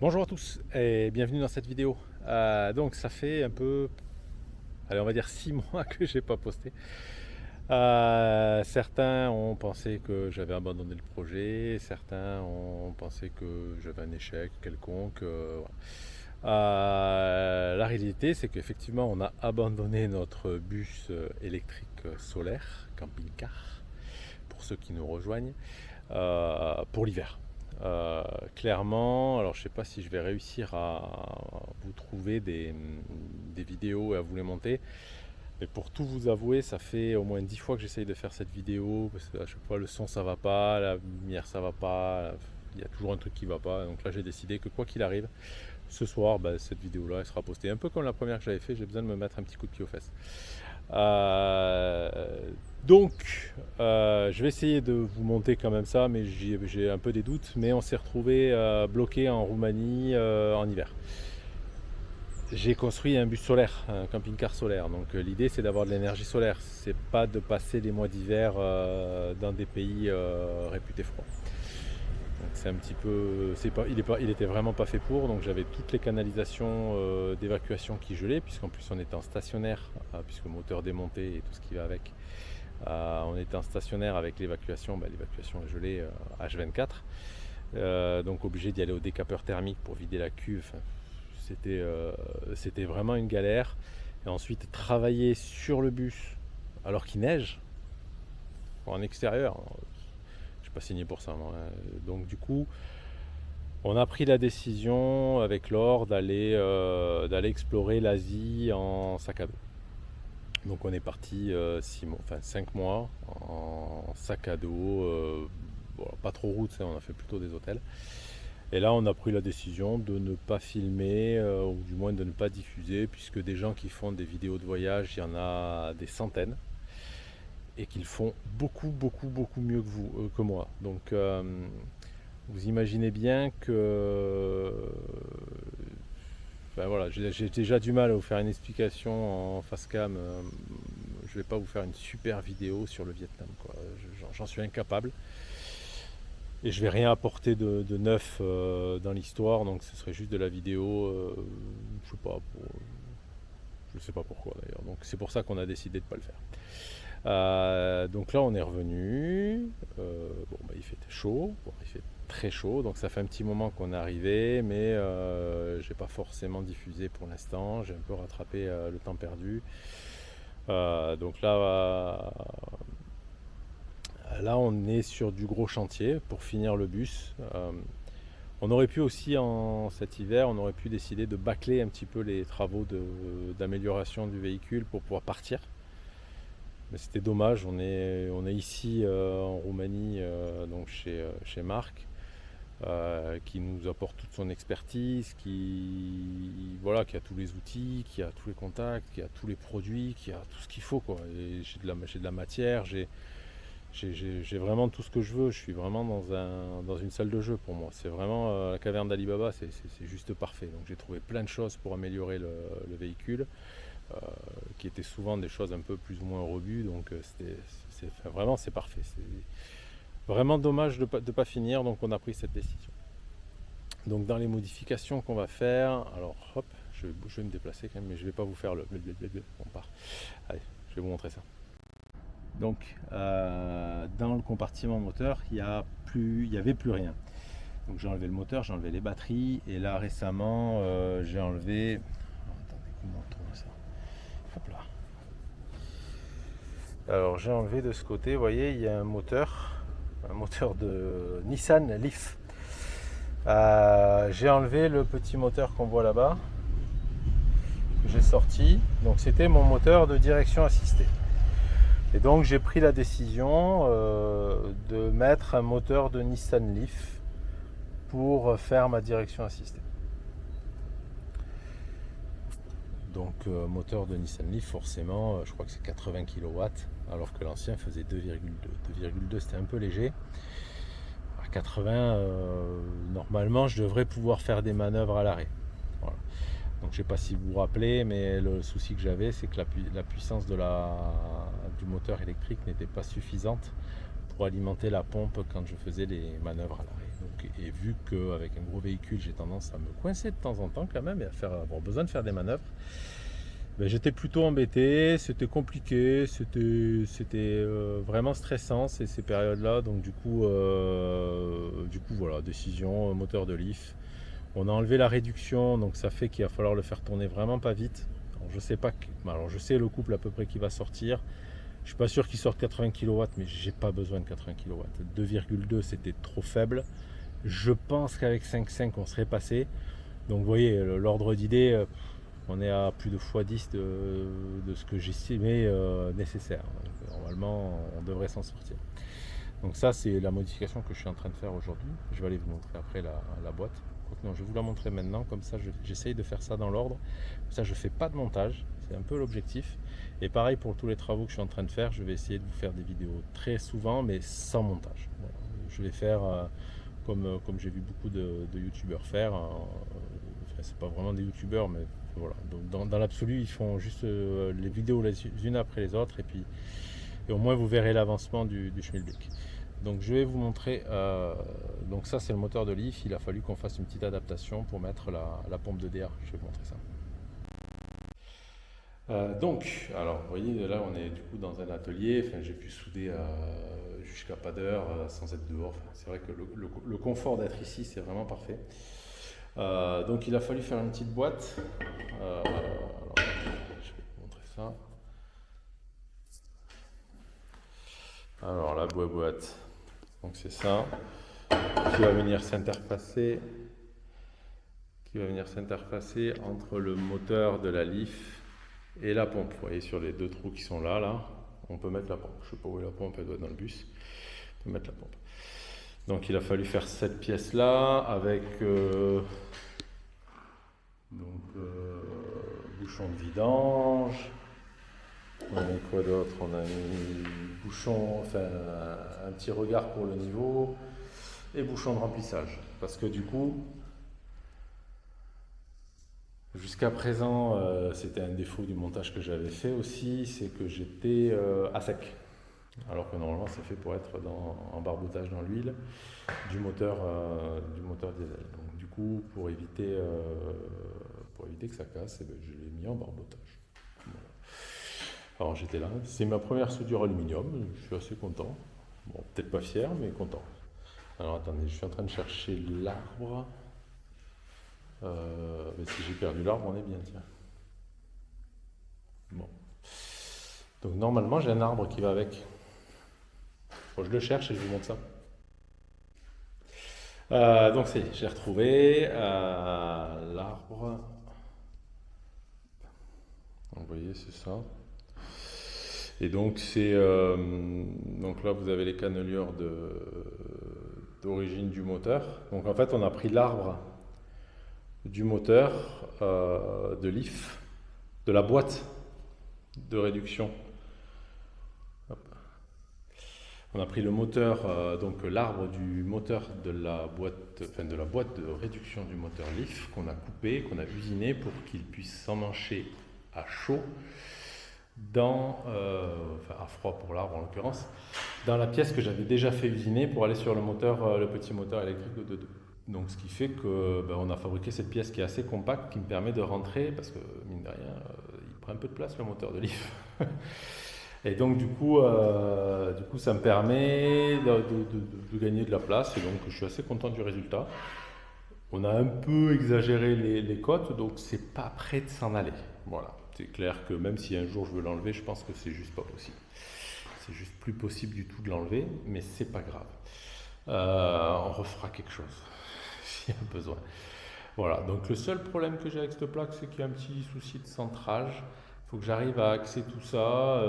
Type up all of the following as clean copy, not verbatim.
Bonjour à tous et bienvenue dans cette vidéo. Donc ça fait un peu, allez, on va dire 6 mois que j'ai pas posté. Certains ont pensé que j'avais abandonné le projet, certains ont pensé que j'avais un échec quelconque. La réalité, c'est qu'effectivement, on a abandonné notre bus électrique solaire, camping-car, pour ceux qui nous rejoignent, pour l'hiver. Clairement, alors je ne sais pas si je vais réussir à vous trouver des vidéos et à vous les monter, mais pour tout vous avouer, ça fait au moins 10 fois que j'essaye de faire cette vidéo, parce qu'à chaque fois le son ça va pas, la lumière ça va pas, il y a toujours un truc qui va pas, donc là j'ai décidé que quoi qu'il arrive, ce soir, cette vidéo-là elle sera postée. Un peu comme la première que j'avais fait, j'ai besoin de me mettre un petit coup de pied aux fesses. Euh, donc, je vais essayer de vous monter quand même ça, mais j'ai un peu des doutes. Mais on s'est retrouvé bloqué en Roumanie en hiver. J'ai construit un bus solaire, un camping-car solaire. Donc l'idée c'est d'avoir de l'énergie solaire. C'est pas de passer les mois d'hiver dans des pays réputés froids. Donc c'est un petit peu, il était vraiment pas fait pour. Donc j'avais toutes les canalisations d'évacuation qui gelaient, puisqu'en plus on était en stationnaire, puisque le moteur démonté et tout ce qui va avec. On était en stationnaire avec l'évacuation, l'évacuation est gelée H24. Donc obligé d'y aller au décapeur thermique pour vider la cuve. Enfin, c'était vraiment une galère. Et ensuite travailler sur le bus alors qu'il neige en extérieur. Je suis pas signé pour ça, moi. Donc du coup, on a pris la décision avec Laure d'aller explorer l'Asie en sac à dos. Donc on est parti 5 mois en sac à dos, bon, pas trop route, on a fait plutôt des hôtels. Et là on a pris la décision de ne pas filmer, ou du moins de ne pas diffuser, puisque des gens qui font des vidéos de voyage, il y en a des centaines, et qu'ils font beaucoup, beaucoup, beaucoup mieux que moi. Donc vous imaginez bien que voilà, j'ai déjà du mal à vous faire une explication en face cam. Je vais pas vous faire une super vidéo sur le Vietnam, quoi. J'en suis incapable. Et je vais rien apporter de neuf dans l'histoire, donc ce serait juste de la vidéo. Je sais pas pourquoi d'ailleurs. Donc c'est pour ça qu'on a décidé de pas le faire. Donc là on est revenu. Il fait chaud. Bon, il fait très chaud, donc ça fait un petit moment qu'on est arrivé, mais j'ai pas forcément diffusé pour l'instant. J'ai un peu rattrapé le temps perdu. Donc là, on est sur du gros chantier pour finir le bus. On aurait pu aussi, en cet hiver, on aurait pu décider de bâcler un petit peu les travaux d'amélioration du véhicule pour pouvoir partir. Mais c'était dommage, on est ici en Roumanie, donc chez Marc, qui nous apporte toute son expertise, qui a tous les outils, qui a tous les contacts, qui a tous les produits, qui a tout ce qu'il faut, quoi. Et j'ai de la matière, j'ai vraiment tout ce que je veux. Je suis vraiment dans une salle de jeu pour moi. C'est vraiment la caverne d'Alibaba, c'est juste parfait. Donc j'ai trouvé plein de choses pour améliorer le véhicule, euh, qui étaient souvent des choses un peu plus ou moins rebues. Donc vraiment c'est parfait. C'est vraiment dommage de ne pas finir. Donc on a pris cette décision. Donc dans les modifications qu'on va faire, alors hop, je vais me déplacer quand même, mais je ne vais pas vous faire on part. Allez, je vais vous montrer ça. Donc dans le compartiment moteur, il n'y avait plus rien. Donc j'ai enlevé le moteur, j'ai enlevé les batteries, et là récemment j'ai enlevé. Attendez, comment on trouve ça? Hop là. Alors j'ai enlevé de ce côté, vous voyez, il y a un moteur de Nissan Leaf. J'ai enlevé le petit moteur qu'on voit là-bas, que j'ai sorti. Donc c'était mon moteur de direction assistée. Et donc j'ai pris la décision de mettre un moteur de Nissan Leaf pour faire ma direction assistée. Donc moteur de Nissan Leaf, forcément, je crois que c'est 80 kW, alors que l'ancien faisait 2,2. 2,2 c'était un peu léger. À 80, normalement je devrais pouvoir faire des manœuvres à l'arrêt. Voilà. Donc je ne sais pas si vous vous rappelez, mais le souci que j'avais, c'est que la puissance du moteur électrique n'était pas suffisante pour alimenter la pompe quand je faisais les manœuvres à l'arrêt. Et vu qu'avec un gros véhicule, j'ai tendance à me coincer de temps en temps quand même et à avoir besoin de faire des manœuvres, ben, j'étais plutôt embêté, c'était compliqué, c'était vraiment stressant ces périodes-là. Donc du coup voilà, décision, moteur de Leaf. On a enlevé la réduction, donc ça fait qu'il va falloir le faire tourner vraiment pas vite. Alors je sais pas, alors je sais le couple à peu près qui va sortir. Je suis pas sûr qu'il sorte 80 kW, mais j'ai pas besoin de 80 kW. 2,2 c'était trop faible. Je pense qu'avec 5,5 on serait passé. Donc vous voyez, l'ordre d'idée, on est à plus de x10 de ce que j'estimais nécessaire. Donc, normalement, on devrait s'en sortir. Donc ça, c'est la modification que je suis en train de faire aujourd'hui. Je vais aller vous montrer après la boîte. Non, je vais vous la montrer maintenant, comme ça j'essaye de faire ça dans l'ordre. Comme ça, je ne fais pas de montage, c'est un peu l'objectif. Et pareil pour tous les travaux que je suis en train de faire, je vais essayer de vous faire des vidéos très souvent, mais sans montage. Voilà. Je vais faire comme j'ai vu beaucoup de youtubeurs faire. Enfin, c'est pas vraiment des youtubeurs, mais voilà. Donc dans l'absolu, ils font juste les vidéos les unes après les autres, et au moins vous verrez l'avancement du Schmilblick. Donc je vais vous montrer, donc ça c'est le moteur de Leaf, il a fallu qu'on fasse une petite adaptation pour mettre la pompe de DR, je vais vous montrer ça. Donc, alors vous voyez là on est du coup dans un atelier, enfin, j'ai pu souder jusqu'à pas d'heure sans être dehors, enfin, c'est vrai que le confort d'être ici c'est vraiment parfait. Donc il a fallu faire une petite boîte, alors, je vais vous montrer ça. Alors la boîte, donc c'est ça, qui va venir s'interfacer entre le moteur de la Leaf et la pompe. Vous voyez sur les deux trous qui sont là, on peut mettre la pompe. Je ne sais pas où est la pompe, elle doit être dans le bus. On peut mettre la pompe. Donc il a fallu faire cette pièce-là avec bouchon de vidange. On a mis quoi d'autre? On a mis bouchon, enfin un petit regard pour le niveau et bouchon de remplissage. Parce que du coup, jusqu'à présent, c'était un défaut du montage que j'avais fait aussi, c'est que j'étais à sec. Alors que normalement, c'est fait pour être en barboutage dans l'huile du moteur diesel. Donc du coup, pour éviter que ça casse, eh ben, je l'ai mis en barboutage. Voilà. Alors j'étais là, c'est ma première soudure aluminium, je suis assez content. Bon, peut-être pas fier, mais content. Alors attendez, je suis en train de chercher l'arbre. Mais si j'ai perdu l'arbre, on est bien, tiens. Bon. Donc normalement, j'ai un arbre qui va avec. Bon, je le cherche et je vous montre ça. Donc j'ai retrouvé l'arbre. Vous voyez, c'est ça. Et donc donc là vous avez les cannelures d'origine du moteur. Donc en fait on a pris l'arbre du moteur de Leaf, de la boîte de réduction. Hop. On a pris le moteur, donc l'arbre du moteur de la boîte de réduction du moteur Leaf qu'on a coupé, qu'on a usiné pour qu'il puisse s'emmancher à chaud. À froid pour l'arbre en l'occurrence, dans la pièce que j'avais déjà fait usiner pour aller sur le moteur, le petit moteur électrique de 2. Donc ce qui fait que on a fabriqué cette pièce qui est assez compacte, qui me permet de rentrer, parce que mine de rien, il prend un peu de place le moteur de Leaf. Et donc du coup ça me permet de gagner de la place, et donc je suis assez content du résultat. On a un peu exagéré les cotes, donc c'est pas prêt de s'en aller. Voilà. C'est clair que même si un jour je veux l'enlever, je pense que c'est juste pas possible. C'est juste plus possible du tout de l'enlever, mais c'est pas grave. On refera quelque chose s'il y a besoin. Voilà, donc le seul problème que j'ai avec cette plaque, c'est qu'il y a un petit souci de centrage. Il faut que j'arrive à axer tout ça.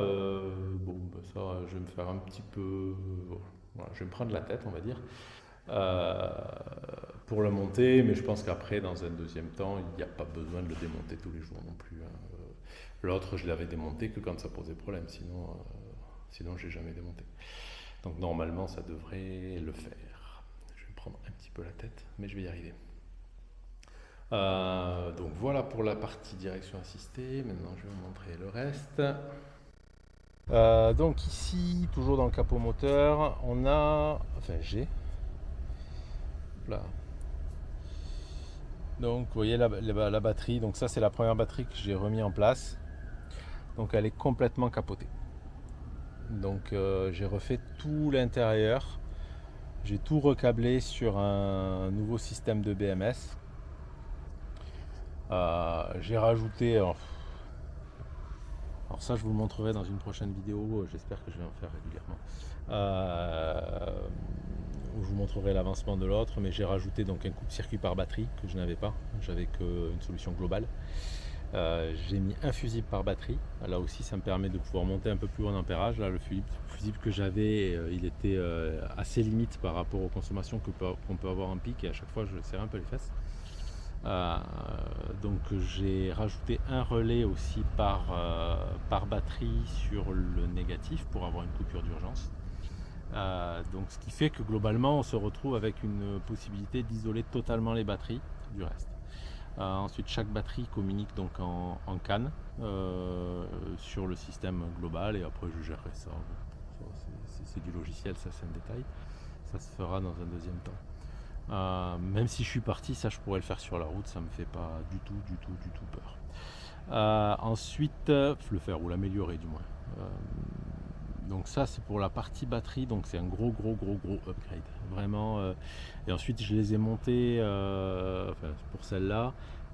Ça, je vais me faire un petit peu. Voilà, je vais me prendre la tête, on va dire. Pour le monter, mais je pense qu'après, dans un deuxième temps, il n'y a pas besoin de le démonter tous les jours non plus. L'autre, je l'avais démonté que quand ça posait problème, sinon j'ai jamais démonté. Donc normalement, ça devrait le faire. Je vais me prendre un petit peu la tête, mais je vais y arriver. Donc voilà pour la partie direction assistée. Maintenant, je vais vous montrer le reste. Donc ici, toujours dans le capot moteur, on a, enfin j'ai, là. Donc vous voyez la batterie, donc ça c'est la première batterie que j'ai remis en place. Donc elle est complètement capotée. Donc j'ai refait tout l'intérieur, j'ai tout recablé sur un nouveau système de BMS. J'ai rajouté, alors ça je vous le montrerai dans une prochaine vidéo, j'espère que je vais en faire régulièrement. Où je vous montrerai l'avancement de l'autre, mais j'ai rajouté donc un coupe-circuit par batterie que je n'avais pas, j'avais qu'une solution globale. J'ai mis un fusible par batterie, là aussi ça me permet de pouvoir monter un peu plus haut en ampérage. Là le fusible que j'avais, il était assez limite par rapport aux consommations qu'on peut avoir en pic, et à chaque fois je serrais un peu les fesses. Donc j'ai rajouté un relais aussi par batterie sur le négatif pour avoir une coupure d'urgence. Donc ce qui fait que globalement on se retrouve avec une possibilité d'isoler totalement les batteries du reste. Ensuite chaque batterie communique donc en CAN sur le système global, et après je gérerai ça. C'est du logiciel, ça c'est un détail. Ça se fera dans un deuxième temps. Même si je suis parti, ça je pourrais le faire sur la route, ça me fait pas du tout peur. Ensuite, le faire ou l'améliorer du moins. Donc ça c'est pour la partie batterie, donc c'est un gros upgrade, vraiment. Et ensuite je les ai montés, enfin, pour celle-là.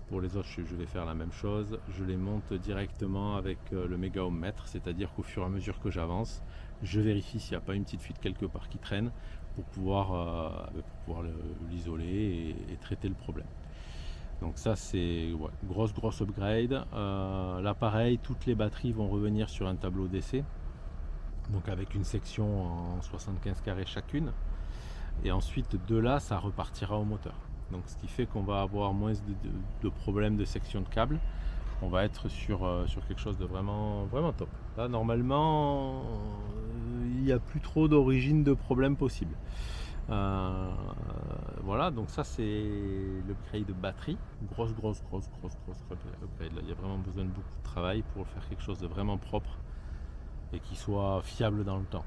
Pour les autres je vais faire la même chose, je les monte directement avec le méga ohm mètre, c'est-à-dire qu'au fur et à mesure que j'avance, je vérifie s'il n'y a pas une petite fuite quelque part qui traîne pour pouvoir l'isoler et traiter le problème. Donc ça c'est grosse upgrade. Là pareil, toutes les batteries vont revenir sur un tableau d'essai, donc avec une section en 75 carrés chacune, et ensuite de là ça repartira au moteur. Donc ce qui fait qu'on va avoir moins de problèmes de section de câble. On va être sur quelque chose de vraiment top. Là normalement il n'y a plus trop d'origine de problème possible. Voilà, donc ça c'est l'upgrade de batterie. Grosse upgrade. Là il y a vraiment besoin de beaucoup de travail pour faire quelque chose de vraiment propre et qui soit fiable dans le temps.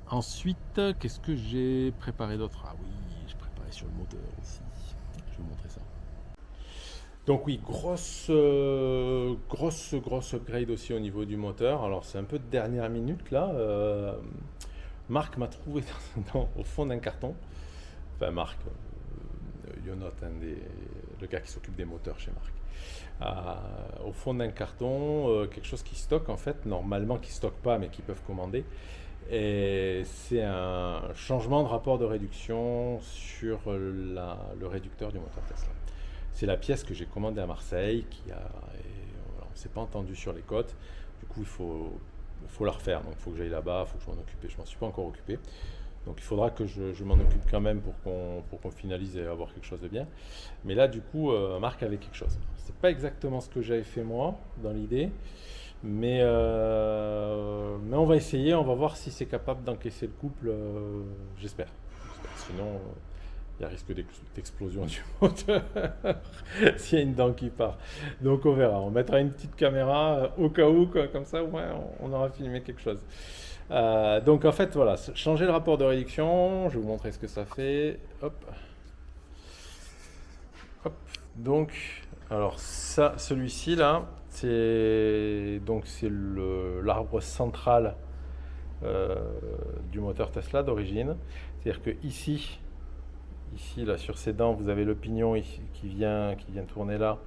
Ensuite, qu'est-ce que j'ai préparé d'autre? Ah oui, j'ai préparé sur le moteur aussi. Je vais vous montrer ça. Donc oui, grosse upgrade aussi au niveau du moteur. Alors c'est un peu de dernière minute là. Marc m'a trouvé au fond d'un carton. Enfin Marc, Yonot, le gars qui s'occupe des moteurs chez Marc. Au fond d'un carton, quelque chose qui stocke en fait, normalement qui stocke pas mais qui peuvent commander. Et c'est un changement de rapport de réduction sur le réducteur du moteur Tesla. C'est la pièce que j'ai commandée à Marseille, on ne s'est pas entendu sur les côtes. Du coup, il faut la refaire. Donc, il faut que j'aille là-bas, il faut que je m'en occupe. Je ne m'en suis pas encore occupé. Donc, il faudra que je m'en occupe quand même pour qu'on finalise et avoir quelque chose de bien. Mais là, du coup, Marc avait quelque chose. C'est pas exactement ce que j'avais fait moi, dans l'idée. Mais on va essayer, on va voir si c'est capable d'encaisser le couple, j'espère. Sinon, il y a risque d'explosion du moteur s'il y a une dent qui part. Donc on verra, on mettra une petite caméra au cas où, quoi, comme ça au moins on aura filmé quelque chose. Donc en fait voilà, changer le rapport de réduction, je vais vous montrer ce que ça fait. Hop. Donc, alors ça, celui-ci là, c'est l'arbre central du moteur Tesla d'origine. C'est-à-dire que ici là sur ces dents, vous avez le pignon qui vient tourner là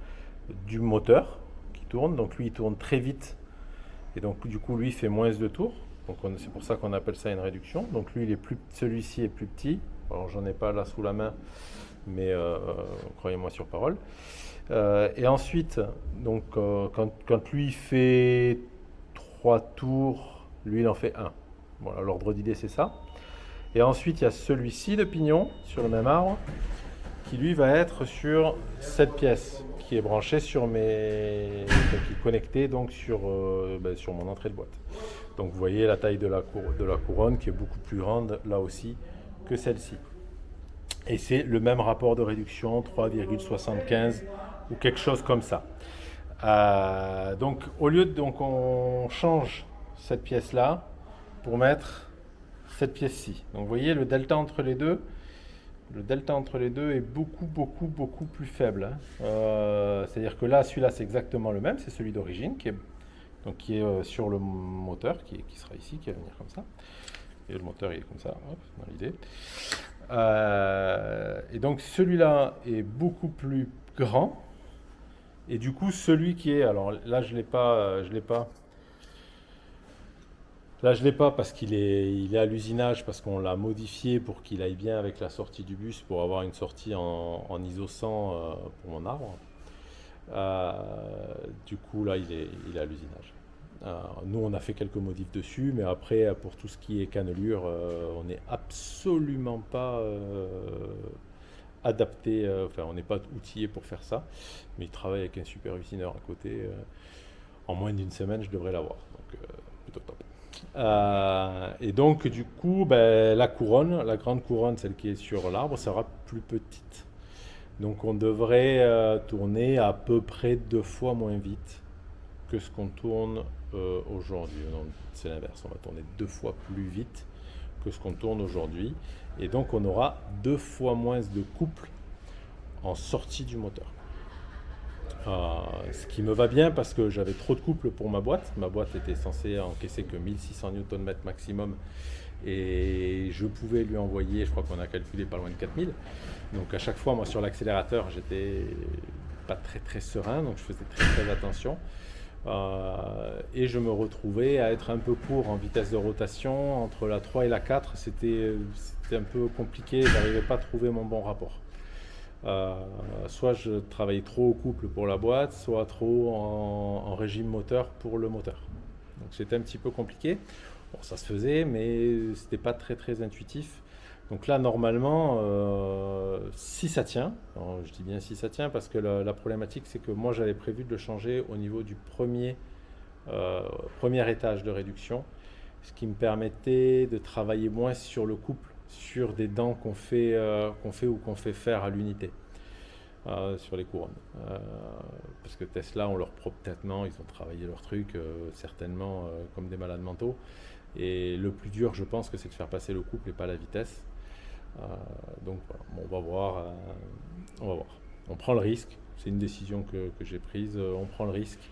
du moteur qui tourne. Donc lui il tourne très vite et donc du coup lui il fait moins de tours. Donc c'est pour ça qu'on appelle ça une réduction. Donc lui celui-ci est plus petit. Alors j'en ai pas là sous la main, mais croyez-moi sur parole. Et ensuite, donc, quand lui fait 3 tours, lui il en fait 1. Voilà, l'ordre d'idée c'est ça. Et ensuite il y a celui-ci de pignon sur le même arbre qui lui va être sur cette pièce qui est branchée qui est connectée donc sur mon entrée de boîte. Donc vous voyez la taille de la couronne qui est beaucoup plus grande là aussi que celle-ci. Et c'est le même rapport de réduction, 3,75 ou quelque chose comme ça. Donc au lieu on change cette pièce-là pour mettre cette pièce-ci. Donc vous voyez le delta entre les deux. Le delta entre les deux est beaucoup plus faible, hein. C'est-à-dire que là, celui-là, c'est exactement le même, c'est celui d'origine qui est sur le moteur, qui sera ici, qui va venir comme ça. Et le moteur, il est comme ça, hop, dans l'idée. Et donc celui-là est beaucoup plus grand. Et du coup, celui qui est, alors là, je l'ai pas. Là, je ne l'ai pas parce il est à l'usinage, parce qu'on l'a modifié pour qu'il aille bien avec la sortie du bus, pour avoir une sortie en ISO 100 pour mon arbre. Du coup, là, il est à l'usinage. Nous, on a fait quelques modifs dessus, mais après, pour tout ce qui est cannelure, on n'est absolument pas adapté, enfin, on n'est pas outillé pour faire ça. Mais il travaille avec un super usineur à côté. En moins d'une semaine, je devrais l'avoir. Donc, plutôt top. Et donc, du coup, ben, la grande couronne, celle qui est sur l'arbre, sera plus petite. Donc, on devrait tourner à peu près 2 fois moins vite que ce qu'on tourne aujourd'hui. Non, c'est l'inverse, on va tourner 2 fois plus vite que ce qu'on tourne aujourd'hui. Et donc, on aura 2 fois moins de couple en sortie du moteur. Ce qui me va bien parce que j'avais trop de couple pour ma boîte. Ma boîte était censée encaisser que 1600 Nm maximum et je pouvais lui envoyer, je crois qu'on a calculé pas loin de 4000. Donc à chaque fois, moi sur l'accélérateur, j'étais pas très serein, donc je faisais très attention. Et je me retrouvais à être un peu court en vitesse de rotation. Entre la 3 et la 4, c'était un peu compliqué, j'arrivais pas à trouver mon bon rapport. Soit je travaillais trop au couple pour la boîte, soit trop en régime moteur pour le moteur. Donc c'était un petit peu compliqué. Bon, ça se faisait, mais c'était pas très intuitif. Donc là, normalement, si ça tient, alors je dis bien si ça tient, parce que la problématique, c'est que moi, j'avais prévu de le changer au niveau du premier étage de réduction, ce qui me permettait de travailler moins sur le couple, sur des dents qu'on fait faire à l'unité, sur les couronnes. Parce que Tesla, on leur propre tellement, ils ont travaillé leur truc, certainement comme des malades mentaux. Et le plus dur, je pense, que c'est de faire passer le couple et pas la vitesse. Donc voilà, bon, on va voir. On prend le risque, c'est une décision que j'ai prise, on prend le risque.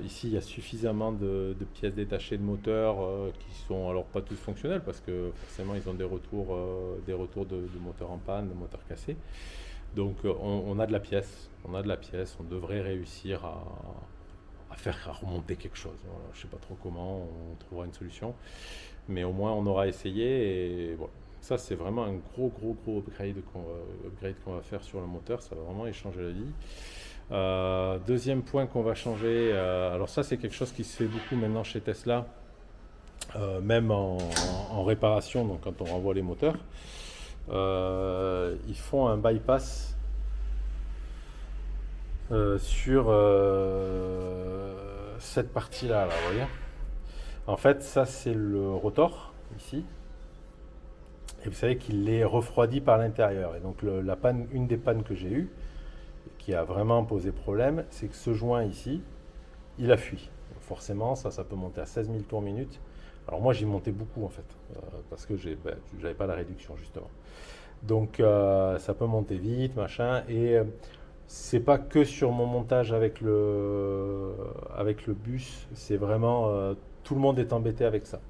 Ici, il y a suffisamment de pièces détachées de moteur qui sont alors pas tous fonctionnels parce que forcément ils ont des retours de moteurs en panne, de moteurs cassés. Donc on a de la pièce, on devrait réussir à faire remonter quelque chose. Voilà, je ne sais pas trop comment, on trouvera une solution, mais au moins on aura essayé et voilà. Ça c'est vraiment un gros upgrade qu'on va faire sur le moteur, ça va vraiment y changer la vie. Deuxième point qu'on va changer, alors ça c'est quelque chose qui se fait beaucoup maintenant chez Tesla, même en réparation, donc quand on renvoie les moteurs, ils font un bypass sur cette partie-là, là, vous voyez. En fait, ça c'est le rotor ici. Et vous savez qu'il est refroidi par l'intérieur. Et donc une des pannes que j'ai eues, qui a vraiment posé problème, c'est que ce joint ici, il a fui. Donc forcément, ça peut monter à 16 000 tours minute. Alors moi, j'y montais beaucoup en fait, parce que j'avais pas la réduction justement. Donc ça peut monter vite, machin. Et c'est pas que sur mon montage avec le bus, c'est vraiment tout le monde est embêté avec ça.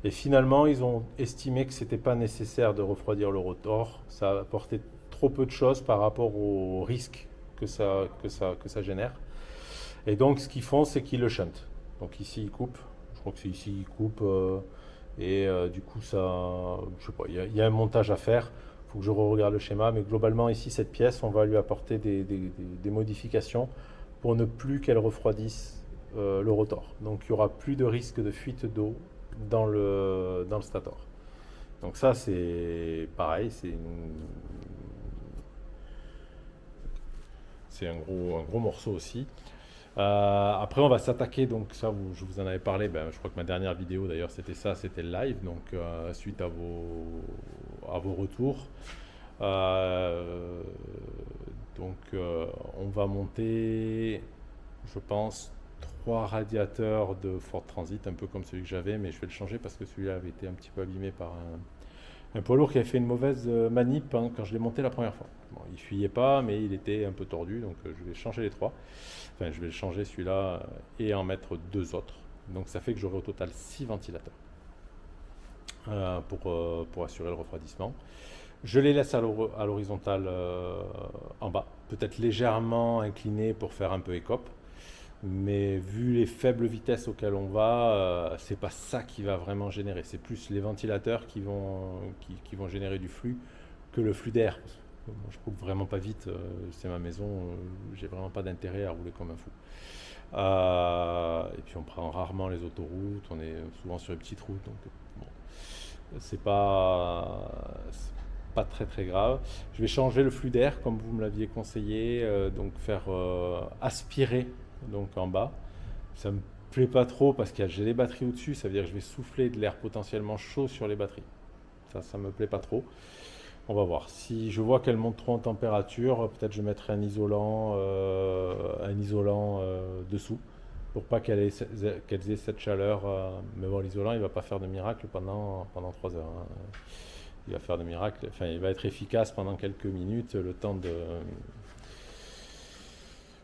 Et finalement, ils ont estimé que c'était pas nécessaire de refroidir le rotor. Ça apportait trop peu de choses par rapport au risque que ça génère. Et donc, ce qu'ils font, c'est qu'ils le shuntent. Donc ici, ils coupent. Je crois que c'est ici, ils coupent. Du coup, ça, je sais pas, il y a un montage à faire. Il faut que je regarde le schéma. Mais globalement, ici, cette pièce, on va lui apporter des modifications pour ne plus qu'elle refroidisse le rotor. Donc, il n'y aura plus de risque de fuite d'eau dans le stator. Donc ça c'est pareil, c'est un gros morceau aussi. Après on va s'attaquer, donc ça je vous en avais parlé, je crois que ma dernière vidéo d'ailleurs c'était le live, donc suite à vos retours. Donc on va monter, je pense, 3 radiateurs de Ford Transit, un peu comme celui que j'avais, mais je vais le changer parce que celui-là avait été un petit peu abîmé par un poids lourd qui avait fait une mauvaise manip hein, quand je l'ai monté la première fois. Bon, il fuyait pas, mais il était un peu tordu, donc je vais changer les 3. Enfin, je vais le changer celui-là et en mettre 2 autres. Donc ça fait que j'aurai au total 6 ventilateurs pour assurer le refroidissement. Je les laisse à l'horizontale en bas, peut-être légèrement incliné pour faire un peu écope. Mais vu les faibles vitesses auxquelles on va, c'est pas ça qui va vraiment générer. C'est plus les ventilateurs qui vont générer du flux que le flux d'air. Moi, je roule vraiment pas vite, c'est ma maison, j'ai vraiment pas d'intérêt à rouler comme un fou. Et puis on prend rarement les autoroutes, on est souvent sur les petites routes, donc bon, c'est pas très très grave. Je vais changer le flux d'air comme vous me l'aviez conseillé, donc faire aspirer donc en bas. Ça me plaît pas trop parce que j'ai les batteries au-dessus, ça veut dire que je vais souffler de l'air potentiellement chaud sur les batteries. Ça me plaît pas trop. On va voir. Si je vois qu'elles montent trop en température, peut-être je mettrai un isolant dessous pour pas qu'elles aient cette chaleur. Mais bon, l'isolant, il va pas faire de miracle pendant 3 heures. Hein. Il va faire de miracles. Enfin, il va être efficace pendant quelques minutes, le temps de.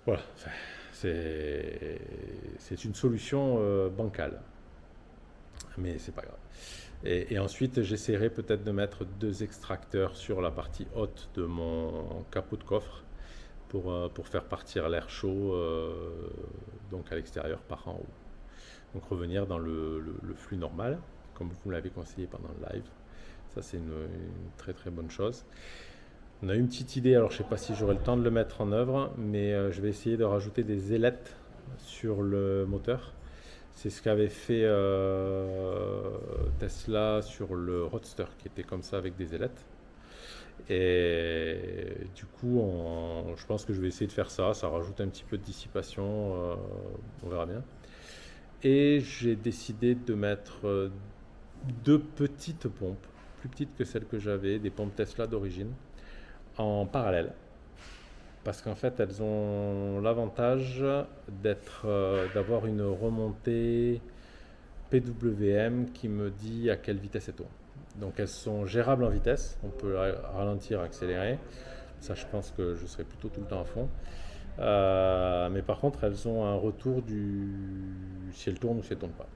Voilà. C'est une solution bancale, mais c'est pas grave. Et ensuite, j'essaierai peut-être de mettre 2 extracteurs sur la partie haute de mon capot de coffre pour faire partir l'air chaud donc à l'extérieur par en haut. Donc revenir dans le flux normal, comme vous me l'avez conseillé pendant le live. Ça, c'est une très très bonne chose. On a une petite idée, alors je ne sais pas si j'aurai le temps de le mettre en œuvre, mais je vais essayer de rajouter des ailettes sur le moteur. C'est ce qu'avait fait Tesla sur le Roadster, qui était comme ça avec des ailettes. Et du coup, je pense que je vais essayer de faire ça. Ça rajoute un petit peu de dissipation, on verra bien. Et j'ai décidé de mettre 2 petites pompes, plus petites que celles que j'avais, des pompes Tesla d'origine, en parallèle. Parce qu'en fait, elles ont l'avantage d'avoir une remontée PWM qui me dit à quelle vitesse elles tournent. Donc elles sont gérables en vitesse, on peut ralentir, accélérer. Ça, je pense que je serai plutôt tout le temps à fond. Mais par contre, elles ont un retour si elles tournent ou si elles ne tournent pas.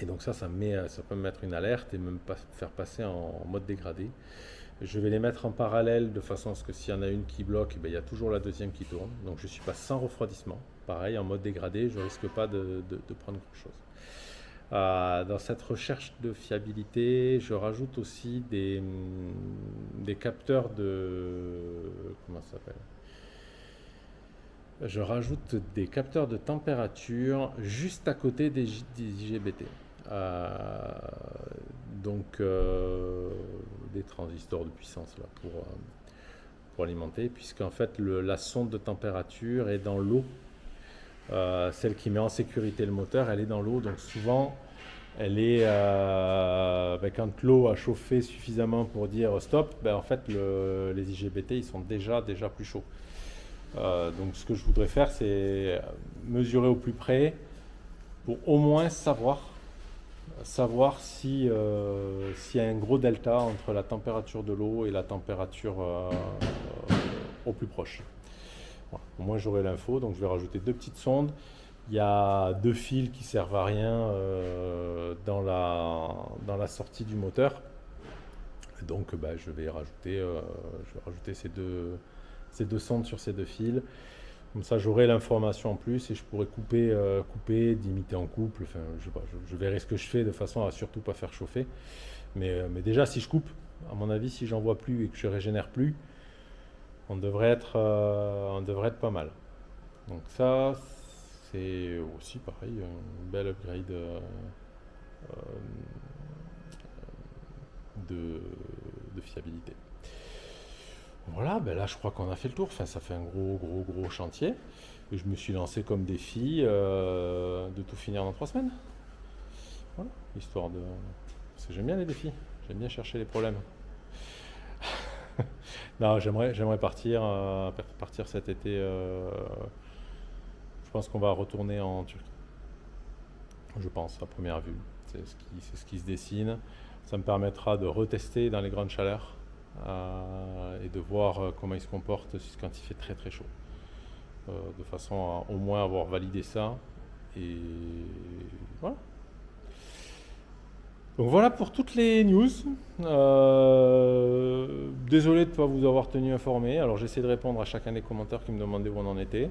Et donc ça peut me mettre une alerte et me faire passer en mode dégradé. Je vais les mettre en parallèle de façon à ce que s'il y en a une qui bloque, il y a toujours la deuxième qui tourne. Donc je ne suis pas sans refroidissement. Pareil, en mode dégradé, je ne risque pas de prendre grand-chose. Dans cette recherche de fiabilité, je rajoute aussi des capteurs comment ça s'appelle ? Je rajoute des capteurs de température juste à côté des IGBT. Donc des transistors de puissance là, pour alimenter, puisqu'en fait la sonde de température est dans l'eau. Celle qui met en sécurité le moteur, elle est dans l'eau, donc souvent elle est quand l'eau a chauffé suffisamment pour dire stop, en fait les IGBT ils sont déjà plus chauds. Donc ce que je voudrais faire, c'est mesurer au plus près pour au moins savoir s'il y a un gros delta entre la température de l'eau et la température au plus proche. Voilà. Au moins j'aurai l'info, donc je vais rajouter 2 petites sondes. Il y a 2 fils qui servent à rien dans la sortie du moteur. Donc je vais rajouter ces deux sondes sur ces 2 fils. Comme ça, j'aurai l'information en plus et je pourrai couper, d'imiter en couple. Enfin, je sais pas, je verrai ce que je fais de façon à surtout pas faire chauffer. Mais déjà, si je coupe, à mon avis, si j'en vois plus et que je régénère plus, on devrait être pas mal. Donc ça, c'est aussi pareil, une belle upgrade de fiabilité. Voilà, là je crois qu'on a fait le tour. Enfin, ça fait un gros chantier. Et je me suis lancé comme défi de tout finir dans 3 semaines. Voilà, histoire de. Parce que j'aime bien les défis, j'aime bien chercher les problèmes. Non, j'aimerais partir cet été. Je pense qu'on va retourner en Turquie. Je pense, à première vue. C'est ce qui se dessine. Ça me permettra de retester dans les grandes chaleurs et de voir comment il se comporte quand il fait très très chaud. De façon à au moins avoir validé ça. Et voilà. Donc voilà pour toutes les news. Désolé de ne pas vous avoir tenu informé. Alors j'essaie de répondre à chacun des commentaires qui me demandaient où on en était.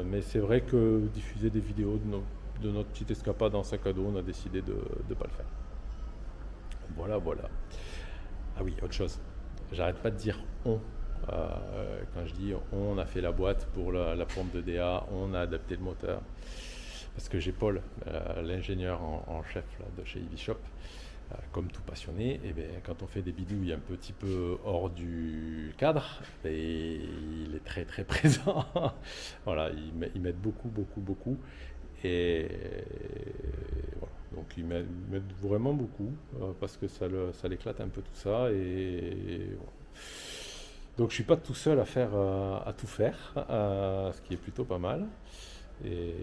Mais c'est vrai que diffuser des vidéos de notre petite escapade en sac à dos, on a décidé de ne pas le faire. Voilà, voilà. Ah oui, autre chose. J'arrête pas de dire on. Quand je dis on a fait la boîte pour la pompe de DA, on a adapté le moteur. Parce que j'ai Paul, l'ingénieur en chef là, de chez EV Shop, comme tout passionné, et bien, quand on fait des bidouilles un petit peu hors du cadre, et il est très très présent. Voilà, ils mettent beaucoup, beaucoup, beaucoup. Et voilà. Donc ils mettent vraiment beaucoup parce que ça l'éclate un peu tout ça. Et voilà. Donc je suis pas tout seul à tout faire, ce qui est plutôt pas mal. Et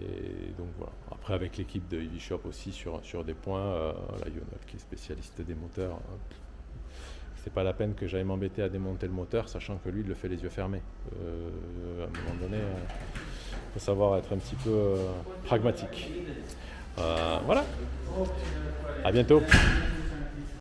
donc voilà. Après avec l'équipe de EV Shop aussi sur des points, la Yonel qui est spécialiste des moteurs, c'est pas la peine que j'aille m'embêter à démonter le moteur, sachant que lui il le fait les yeux fermés. À un moment donné, il faut savoir être un petit peu pragmatique. Voilà. À bientôt.